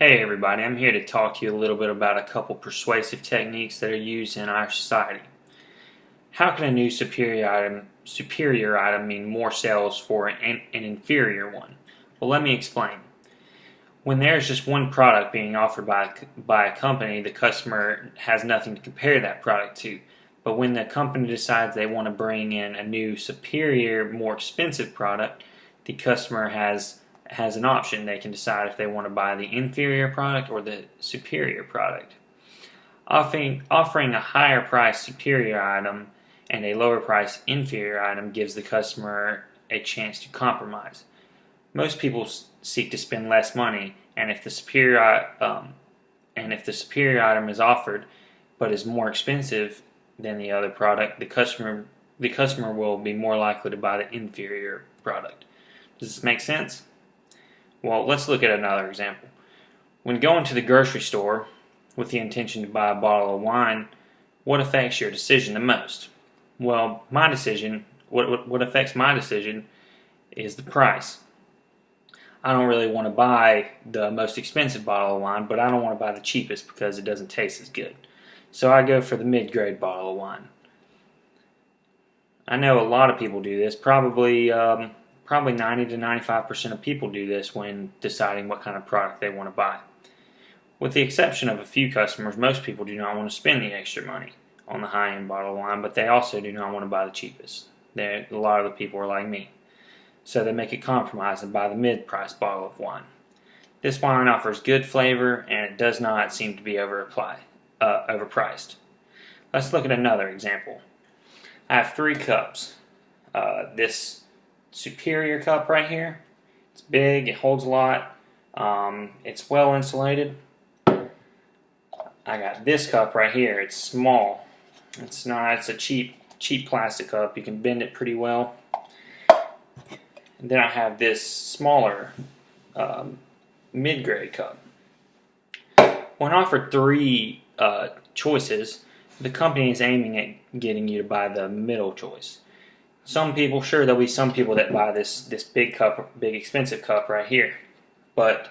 Hey everybody, I'm here to talk to you a little bit about a couple persuasive techniques that are used in our society. How can a new superior item mean more sales for an inferior one? Well, let me explain. When there's just one product being offered by a company, the customer has nothing to compare that product to. But when the company decides they want to bring in a new superior, more expensive product, the customer has an option. They can decide if they want to buy the inferior product or the superior product. Offering a higher price superior item and a lower price inferior item gives the customer a chance to compromise. Most people seek to spend less money, and if the superior item is offered but is more expensive than the other product, the customer will be more likely to buy the inferior product. Does this make sense? Well, let's look at another example. When going to the grocery store with the intention to buy a bottle of wine, what affects your decision the most? Well, what affects my decision is the price. I don't really want to buy the most expensive bottle of wine, but I don't want to buy the cheapest because it doesn't taste as good. So I go for the mid-grade bottle of wine. I know a lot of people do this, probably 90 to 95% of people do this when deciding what kind of product they want to buy. With the exception of a few customers, most people do not want to spend the extra money on the high-end bottle of wine, but they also do not want to buy the cheapest. A lot of the people are like me. So they make a compromise and buy the mid-price bottle of wine. This wine offers good flavor and it does not seem to be overpriced. Let's look at another example. I have 3 cups. This superior cup right here, it's big, it holds a lot, it's well insulated. I got this cup right here, it's small. It's a cheap plastic cup, you can bend it pretty well. And then I have this smaller mid-grade cup. When offered 3 choices, the company is aiming at getting you to buy the middle choice. There'll be some people that buy this big expensive cup right here, but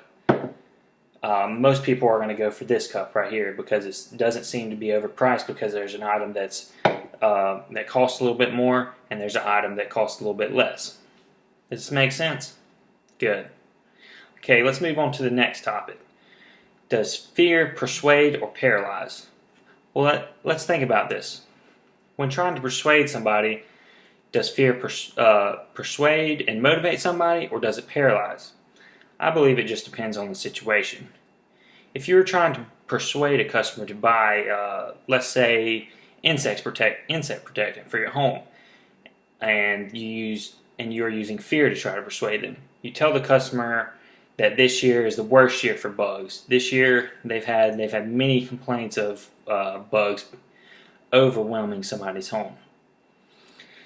most people are going to go for this cup right here because it doesn't seem to be overpriced, because there's an item that costs a little bit more and there's an item that costs a little bit less. Does this make sense? Good. Okay, let's move on to the next topic. Does fear persuade or paralyze? Well, let's think about this. When trying to persuade somebody, does fear persuade and motivate somebody, or does it paralyze? I believe it just depends on the situation. If you're trying to persuade a customer to buy, let's say, insect protectant for your home, and you're using fear to try to persuade them, you tell the customer that this year is the worst year for bugs. This year they've had many complaints of bugs overwhelming somebody's home.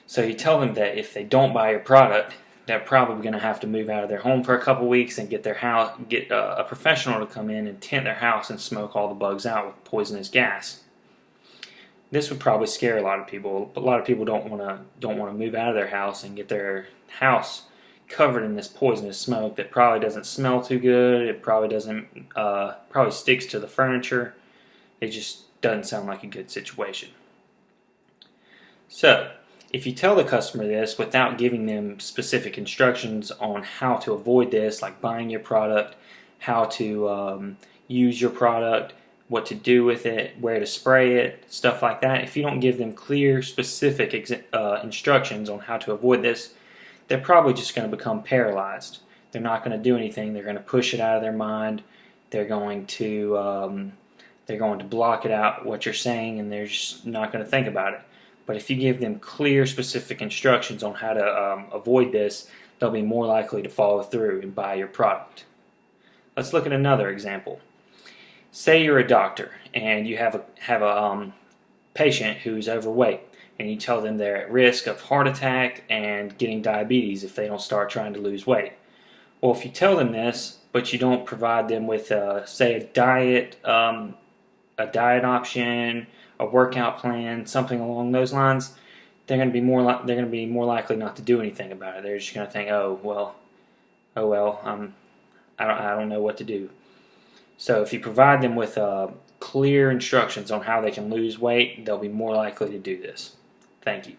So you tell them that if they don't buy your product, they're probably going to have to move out of their home for a couple weeks and get a professional to come in and tint their house and smoke all the bugs out with poisonous gas. This would probably scare a lot of people. A lot of people don't want to move out of their house and get their house covered in this poisonous smoke that probably doesn't smell too good. It probably sticks to the furniture. It just doesn't sound like a good situation. So, if you tell the customer this without giving them specific instructions on how to avoid this, like buying your product, how to use your product, what to do with it, where to spray it, stuff like that, if you don't give them clear, specific instructions on how to avoid this, they're probably just going to become paralyzed. They're not going to do anything. They're going to push it out of their mind. They're going to block it out, what you're saying, and they're just not going to think about it. But if you give them clear, specific instructions on how to avoid this, they'll be more likely to follow through and buy your product. Let's look at another example. Say you're a doctor and you have a patient who's overweight, and you tell them they're at risk of heart attack and getting diabetes if they don't start trying to lose weight. Well, if you tell them this, but you don't provide them with, say, a diet option, a workout plan, something along those lines, they're going to be more likely not to do anything about it. They're just going to think, oh well, I don't know what to do. So if you provide them with clear instructions on how they can lose weight, they'll be more likely to do this. Thank you.